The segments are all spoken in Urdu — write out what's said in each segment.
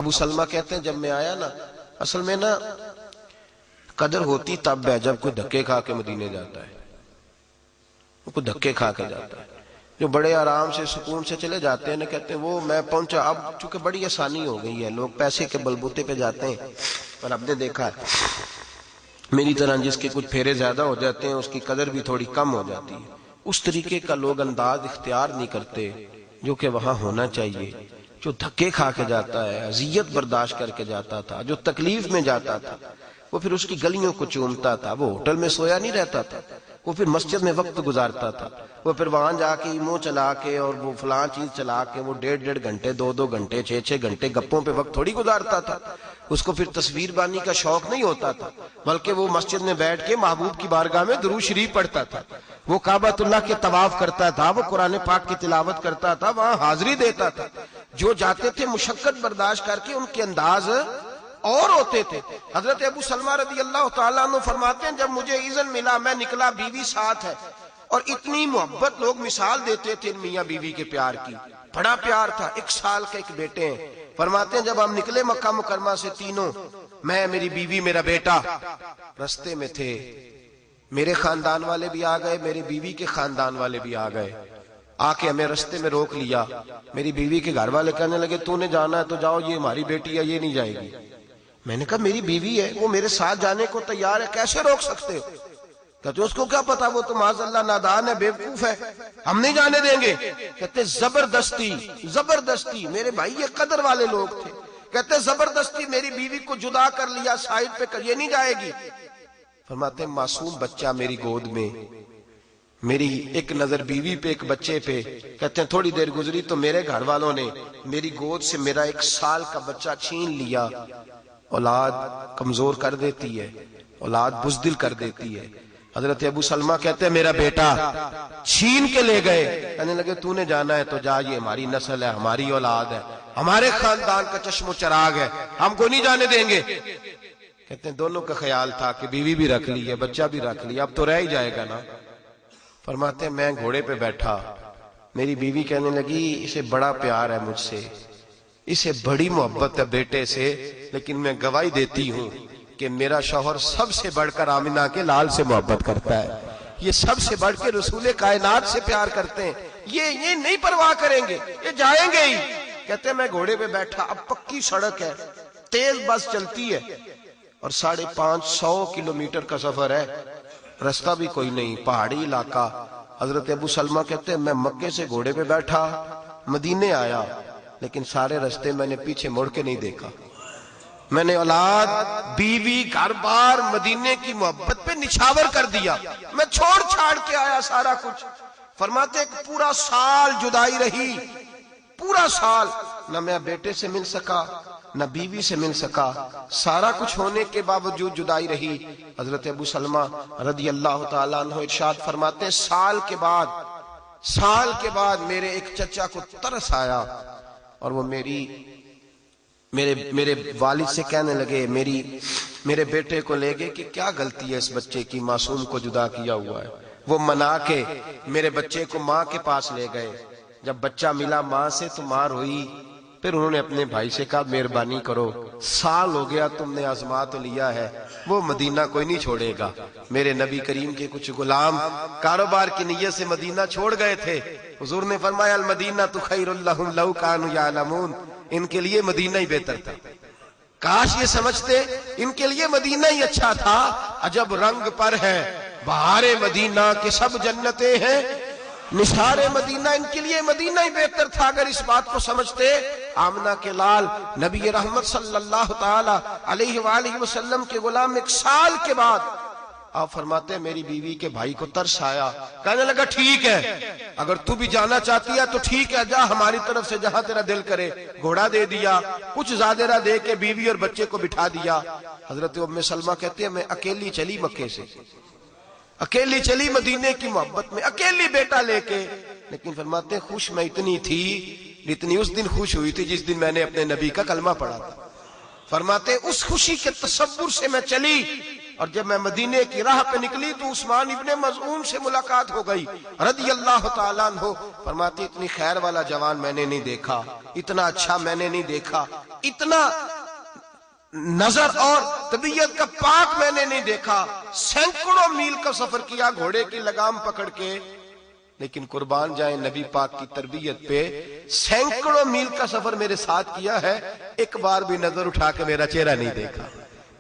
ابو سلمہ کہتے ہیں جب میں آیا نا، اصل میں نا قدر ہوتی تب ہے جب کوئی دھکے کھا کے مدینے جاتا ہے، کوئی دھکے کھا کے جاتا ہے۔ جو بڑے آرام سے سکون سے چلے جاتے ہیں نا، کہتے ہیں وہ میں پہنچا، اب چونکہ بڑی آسانی ہو گئی ہے، لوگ پیسے کے بلبوتے پہ جاتے ہیں، اور اب نے دیکھا ہے میری طرح جس کے کچھ پھیرے زیادہ ہو جاتے ہیں اس کی قدر بھی تھوڑی کم ہو جاتی ہے، اس طریقے کا لوگ انداز اختیار نہیں کرتے جو کہ وہاں ہونا چاہیے۔ جو دھکے کھا کے جاتا ہے، اذیت برداشت کر کے جاتا تھا، جو تکلیف میں جاتا تھا، وہ پھر اس کی گلیوں کو چومتا تھا، وہ ہوٹل میں سویا نہیں رہتا تھا، وہ پھر مسجد میں وقت گزارتا تھا، وہ پھر وہاں جا کے ایمو چلا کے اور وہ فلاں چیز چلا کے وہ 1.5 گھنٹے 2 گھنٹے 6 گھنٹے گپوں پہ وقت تھوڑی گزارتا تھا۔ اس کو پھر تصویر بانی کا شوق نہیں ہوتا تھا، بلکہ وہ مسجد میں بیٹھ کے محبوب کی بارگاہ میں درود شریف پڑھتا تھا، وہ کعبۃ اللہ کے طواف کرتا تھا، وہ قرآن پاک کی تلاوت کرتا تھا، وہاں حاضری دیتا تھا۔ جو جاتے تھے مشقت برداشت کر کے ان کے انداز اور ہوتے تھے۔ حضرت ابو سلمہ رضی اللہ تعالیٰ عنہ فرماتے ہیں جب مجھے اذن ملا میں نکلا، بیوی ساتھ ہے، اور اتنی محبت لوگ مثال دیتے تھے میاں بیوی کے پیار کی، بڑا پیار تھا۔ 1 سال کے ایک بیٹے ہیں۔ فرماتے ہیں جب ہم نکلے مکہ مکرمہ سے تینوں، میں، میری بیوی، میرا بیٹا، رستے میں تھے، میرے خاندان والے بھی آ گئے، میری بیوی کے خاندان والے بھی آ گئے، آ کے ہمیں رستے میں روک لیا۔ میری بیوی کے گھر والے کہنے لگے تو نے جانا ہے تو جاؤ، یہ ہماری بیٹی ہے، یہ نہیں جائے گی۔ میں نے کہا میری بیوی ہے، وہ میرے ساتھ جانے کو تیار ہے، کیسے روک سکتے ہو؟ کہتے اس کو کیا پتا، وہ تو معاذ اللہ نادان ہے، بیوقوف ہے، ہم نہیں جانے دیں گے۔ کہتے زبردستی زبردستی، میرے بھائی یہ قدر والے لوگ تھے، کہتے زبردستی میری بیوی کو جدا کر لیا، سائڈ پہ کر، یہ نہیں جائے گی۔ فرماتے ہیں معصوم بچہ میری گود میں، میری ایک نظر بیوی پہ ایک بچے پہ۔ کہتے ہیں تھوڑی دیر گزری تو میرے گھر والوں نے میری گود سے میرا 1 سال کا بچہ چھین لیا۔ اولاد کمزور کر دیتی ہے، اولاد بزدل کر دیتی ہے۔ حضرت ابو سلمہ کہتے ہیں میرا بیٹا چھین کے لے گئے، کہنے لگے تو نے جانا ہے تو جا، یہ ہماری نسل ہے، ہماری اولاد ہے، ہمارے خاندان کا چشم و چراغ ہے، ہم کو نہیں جانے دیں گے۔ کہتے ہیں دونوں کا خیال تھا کہ بیوی بھی رکھ لی ہے، بچہ بھی رکھ لیا، اب تو رہ ہی جائے گا نا۔ فرماتے ہیں میں گھوڑے پہ بیٹھا، میری بیوی کہنے لگی اسے بڑا پیار ہے مجھ سے، اسے بڑی محبت ہے بیٹے سے، لیکن میں گواہی دیتی ہوں کہ میرا شوہر سب سے بڑھ کر آمنہ کے لال سے محبت کرتا ہے، یہ سب سے بڑھ کے رسول کائنات سے پیار کرتے ہیں، یہ نہیں پرواہ کریں گے، یہ جائیں گے ہی۔ کہتے ہیں میں گھوڑے پہ بیٹھا، اب پکی سڑک ہے، تیز بس چلتی ہے، اور 550 کلومیٹر کا سفر ہے، رستہ بھی کوئی نہیں، پہاڑی علاقہ۔ حضرت ابو سلمہ کہتے ہیں میں مکے سے گھوڑے پہ بیٹھا مدینے آیا، لیکن سارے رستے میں نے پیچھے مڑ کے نہیں دیکھا۔ میں نے اولاد، بیوی، گھر بار، مدینے کی محبت پہ نچھاور کر دیا، میں چھوڑ چھاڑ کے آیا سارا کچھ۔ فرماتے ایک پورا سال جدائی رہی، پورا سال، نہ میں بیٹے سے مل سکا، نہ بیوی سے مل سکا، سارا کچھ ہونے کے باوجود جدائی رہی۔ حضرت ابو سلمہ رضی اللہ تعالیٰ عنہ ارشاد فرماتے ہیں سال کے بعد میرے ایک چچا کو ترس آیا، اور وہ میرے والد سے کہنے لگے، میرے بیٹے کو لے گئے کہ کیا غلطی ہے اس بچے کی، معصوم کو جدا کیا ہوا ہے۔ وہ منا کے میرے بچے کو ماں کے پاس لے گئے، جب بچہ ملا ماں سے تو ماں روئی، پھر انہوں نے اپنے بھائی سے کہا مہربانی کرو، سال ہو گیا تم نے آزما تو لیا ہے، وہ مدینہ کوئی نہیں چھوڑے گا۔ میرے نبی کریم کے کچھ غلام کاروبار کی نیت سے مدینہ چھوڑ گئے تھے، حضور نے فرمایا المدینہ خیر لہم لو کانوا یعلمون، ان کے لیے مدینہ ہی بہتر تھا، کاش یہ سمجھتے ان کے لیے مدینہ ہی اچھا تھا۔ عجب رنگ پر ہے بہار مدینہ کے سب جنتیں ہیں، نثار مدینہ، ان کے لیے مدینہ ہی بہتر تھا۔ اگر اس بات کو سمجھتے، آمنہ کے لال نبی رحمت صلی اللہ تعالی علیہ وآلہ وسلم کے غلام 1 سال کے بعد آپ فرماتے ہیں میری بیوی کے بھائی کو ترس آیا، کہنے لگا ٹھیک ہے اگر تو بھی جانا چاہتی ہے تو ٹھیک ہے، جا ہماری طرف سے جہاں تیرا دل کرے۔ گھوڑا دے دیا، کچھ زادرہ دے کے بیوی اور بچے کو بٹھا دیا۔ حضرت ام سلمہ کہتے ہیں میں اکیلی چلی مکے سے، اکیلی چلی مدینے کی محبت میں، اکیلی بیٹا لے کے، لیکن فرماتے ہیں خوش میں اتنی تھی جتنی اس دن خوش ہوئی تھی جس دن میں نے اپنے نبی کا کلمہ پڑھا تھا۔ فرماتے ہیں اس خوشی کے تصور سے میں چلی، اور جب میں مدینے کی راہ پہ نکلی تو عثمان ابن مظعون سے ملاقات ہو گئی رضی اللہ تعالیٰ عنہ. فرماتے اتنی خیر والا جوان میں نے نہیں دیکھا، اتنا اچھا میں نے نہیں دیکھا، اتنا نظر اور طبیعت کا پاک میں نے نہیں دیکھا. سینکڑوں میل کا سفر کیا گھوڑے کی لگام پکڑ کے، لیکن قربان جائیں نبی پاک کی تربیت پہ، سینکڑوں میل کا سفر میرے ساتھ کیا ہے، ایک بار بھی نظر اٹھا کے میرا چہرہ نہیں دیکھا،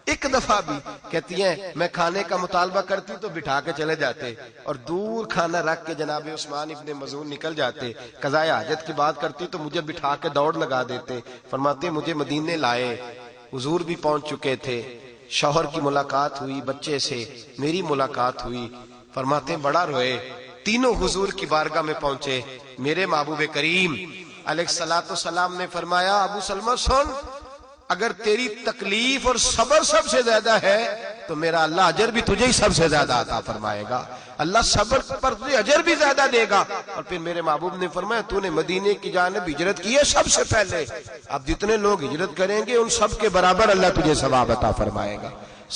ایک دفعہ بھی. کہتی ہیں میں کھانے کا مطالبہ کرتی تو بٹھا کے چلے جاتے اور دور کھانا رکھ کے جناب عثمان ابن مظعون نکل جاتے. قضائے حاجت کی بات کرتی تو مجھے بٹھا کے دوڑ لگا دیتے. فرماتے مجھے مدینے لائے، حضور بھی پہنچ چکے تھے، شوہر کی ملاقات ہوئی، بچے سے میری ملاقات ہوئی. فرماتے بڑا روئے. تینوں حضور کی بارگاہ میں پہنچے. میرے محبوب کریم علیہ الصلوۃ والسلام نے فرمایا ابو سلمہ سن، اگر تیری تکلیف اور صبر سب سے زیادہ ہے تو میرا اللہ اجر بھی تجھے ہی سب سے زیادہ عطا فرمائے گا. اللہ صبر پر تجھے اجر بھی زیادہ دے گا. اور پھر میرے محبوب نے فرمایا تو نے مدینے کی جانب ہجرت کی ہے سب سے پہلے، اب جتنے لوگ ہجرت کریں گے ان سب کے برابر اللہ تجھے ثواب عطا فرمائے گا،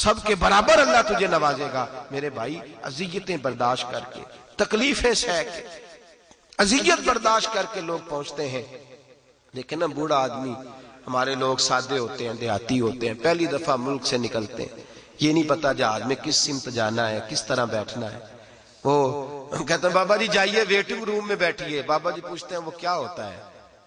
سب کے برابر اللہ تجھے نوازے گا. میرے بھائی اذیتیں برداشت کر کے، تکلیفیں سہ کے، اذیت برداشت کر کے لوگ پہنچتے ہیں. لیکن نا بوڑھا آدمی، ہمارے لوگ سادے ہوتے ہیں، دیہاتی ہوتے ہیں، پہلی دفعہ ملک سے نکلتے ہیں، یہ نہیں پتا جہاز میں کس سمت جانا ہے، کس طرح بیٹھنا ہے. وہ کہتے ہیں بابا جی جائیے ویٹنگ روم میں بیٹھیے. بابا جی پوچھتے ہیں وہ کیا ہوتا ہے،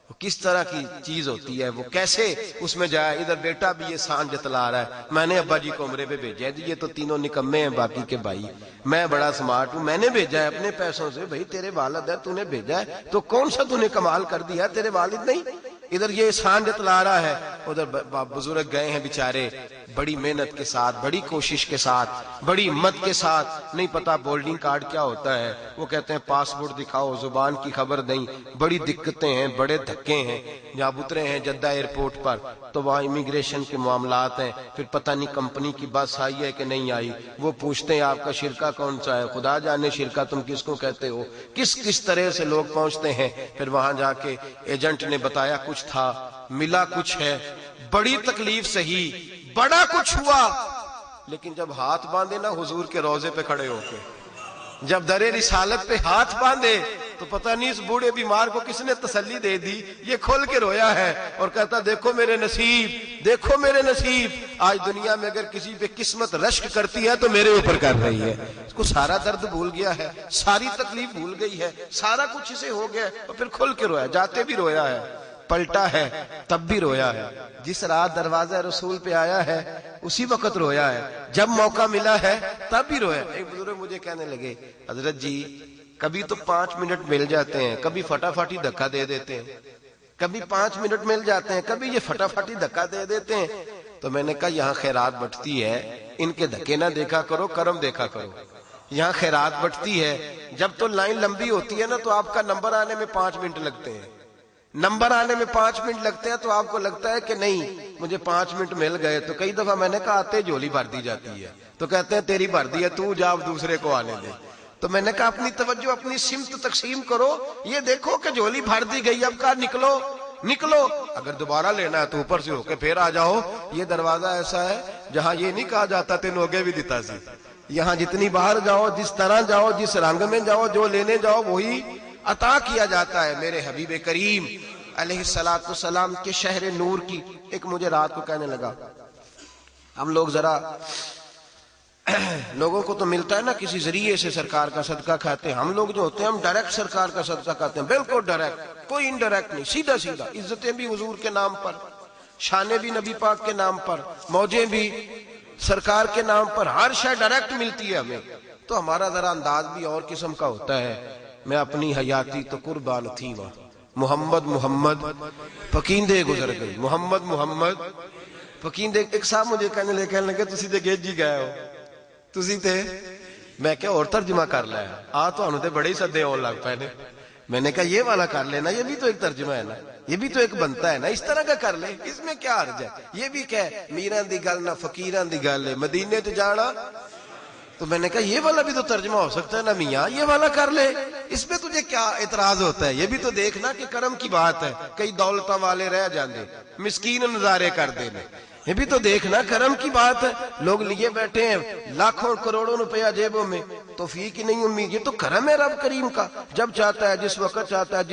وہ کس طرح کی چیز ہوتی ہے، وہ کیسے اس میں جائے. ادھر بیٹا بھی یہ سان جتلا رہا ہے، میں نے ابا جی کو عمرے پہ بھیجا ہے. یہ تو تینوں نکمے ہیں باقی کے بھائی، میں بڑا سمارٹ ہوں، میں نے بھیجا ہے اپنے پیسوں سے. بھائی تیرے والد ہے، تو نے بھیجا ہے تو کون سا تو نے کمال کر دیا، تیرے والد نہیں. ادھر یہ سان جتلا رہا ہے، ادھر بزرگ گئے ہیں بیچارے بڑی محنت کے ساتھ، بڑی کوشش کے ساتھ، بڑی ہمت کے ساتھ. نہیں پتا بولڈنگ کارڈ کیا ہوتا ہے، وہ کہتے ہیں پاسپورٹ دکھاؤ، زبان کی خبر نہیں، بڑی دقتیں ہیں، بڑے دھکے ہیں. جب اترے ہیں جدہ ایئرپورٹ پر تو وہاں امیگریشن کے معاملات ہیں، پھر پتہ نہیں کمپنی کی بس آئی ہے کہ نہیں آئی. وہ پوچھتے ہیں آپ کا شرکہ کون سا ہے، خدا جانے شرکہ تم کس کو کہتے ہو. کس کس طرح سے لوگ پہنچتے ہیں. پھر وہاں جا کے ایجنٹ نے بتایا کچھ تھا، ملا کچھ ہے، بڑی تکلیف سہی، بڑا کچھ ہوا. لیکن جب ہاتھ باندھے نا حضور کے روضے پہ کھڑے ہو کے، جب در رسالت پہ ہاتھ باندھے تو پتہ نہیں اس بوڑھے بیمار کو کس نے تسلی دے دی. یہ کھول کے رویا ہے اور کہتا دیکھو میرے نصیب، دیکھو میرے نصیب. آج دنیا میں اگر کسی پہ قسمت رشک کرتی ہے تو میرے اوپر کر رہی ہے. اس کو سارا درد بھول گیا ہے، ساری تکلیف بھول گئی ہے، سارا کچھ اسے ہو گیا اور پھر کھل کے رویا. جاتے بھی رویا ہے، پلٹا ہے تب بھی رویا ہے، جس رات دروازہ رسول پہ آیا ہے اسی وقت رویا ہے، جب موقع ملا ہے تب بھی رویا. ایک بزرگ مجھے کہنے لگے حضرت جی کبھی تو 5 منٹ مل جاتے ہیں، کبھی فٹافٹی دھکا دے دیتے ہیں، کبھی 5 منٹ مل جاتے ہیں، کبھی یہ فٹافٹی دھکا دے دیتے ہیں. تو میں نے کہا یہاں خیرات بٹتی ہے، ان کے دھکے نہ دیکھا کرو، کرم دیکھا کرو. یہاں خیرات بٹتی ہے، جب تو لائن لمبی ہوتی ہے نا تو آپ کا نمبر آنے میں 5 منٹ لگتے ہیں، نمبر آنے میں 5 منٹ لگتے ہیں تو آپ کو لگتا ہے کہ نہیں مجھے 5 منٹ مل گئے. تو کئی دفعہ میں نے کہا آتے جھولی بھر دی جاتی ہے، تو کہتے ہیں تیری بھر دی ہے تو جا دوسرے کو آنے دے. تو میں نے کہا اپنی توجہ اپنی سمت تقسیم کرو، یہ دیکھو کہ جھولی بھر دی گئی، اب کہا نکلو نکلو، اگر دوبارہ لینا ہے تو اوپر سے ہو کے پھر آ جاؤ. یہ دروازہ ایسا ہے جہاں یہ نہیں کہا جاتا تین ہوگے بھی دیتا سی. یہاں جتنی باہر جاؤ، جس طرح جاؤ، جس رنگ میں جاؤ، جو لینے جاؤ وہی عطا کیا جاتا ہے. میرے حبیب کریم علیہ الصلوۃ والسلام کے شہر نور کی ایک مجھے رات کو کہنے لگا، ہم لوگ ذرا لوگوں کو تو ملتا ہے نا کسی ذریعے سے سرکار کا صدقہ کھاتے ہیں، ہم لوگ جو ہوتے ہیں ہم ڈائریکٹ سرکار کا صدقہ کھاتے ہیں، بالکل ڈائریکٹ، کوئی انڈائریکٹ نہیں، سیدھا سیدھا. عزتیں بھی حضور کے نام پر، شانیں بھی نبی پاک کے نام پر، موجیں بھی سرکار کے نام پر، ہر شے ڈائریکٹ ملتی ہے ہمیں. تو ہمارا ذرا انداز بھی اور قسم کا ہوتا ہے. میں اپنی حیاتی تو قربان تھی وہاں، محمد محمد پکیندے گزر گئی، محمد محمد پکیندے. ایک صاحب مجھے کہنے لگے تسی تے گیج جی گئے ہو، تسی تے میں کیا اور ترجمہ کر لیا آ تو انہوں تے بڑے ہی سدے اور لگ پائے نے. میں نے کہا یہ والا کر لینا، یہ بھی تو ایک ترجمہ ہے نا، یہ بھی تو ایک بنتا ہے نا، اس طرح کا کر لے، اس میں کیا حرج ہے. یہ بھی کہ میران دی گل نہ فقیران دی گل ہے، مدینے تے جانا. تو میں نے کہا یہ والا بھی تو ترجمہ ہو سکتا ہے نا میاں، یہ والا کر لے، اس میں تجھے کیا اعتراض ہوتا ہے. یہ بھی تو دیکھنا کہ کرم کی بات ہے. کئی دولتاں والے رہ جاندے، مسکین نظارے کر دینے، یہ بھی تو دیکھنا کرم کی بات ہے. لوگ لیے بیٹھے ہیں لاکھوں کروڑوں روپیہ جیبوں میں, توفیق ہی نہیں امید. یہ تو کرم ہے رب کریم کا, جب چاہتا ہے جس وقت چاہتا ہے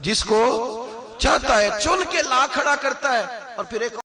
جس کو چاہتا ہے چن کے لا کھڑا کرتا ہے. اور پھر ایک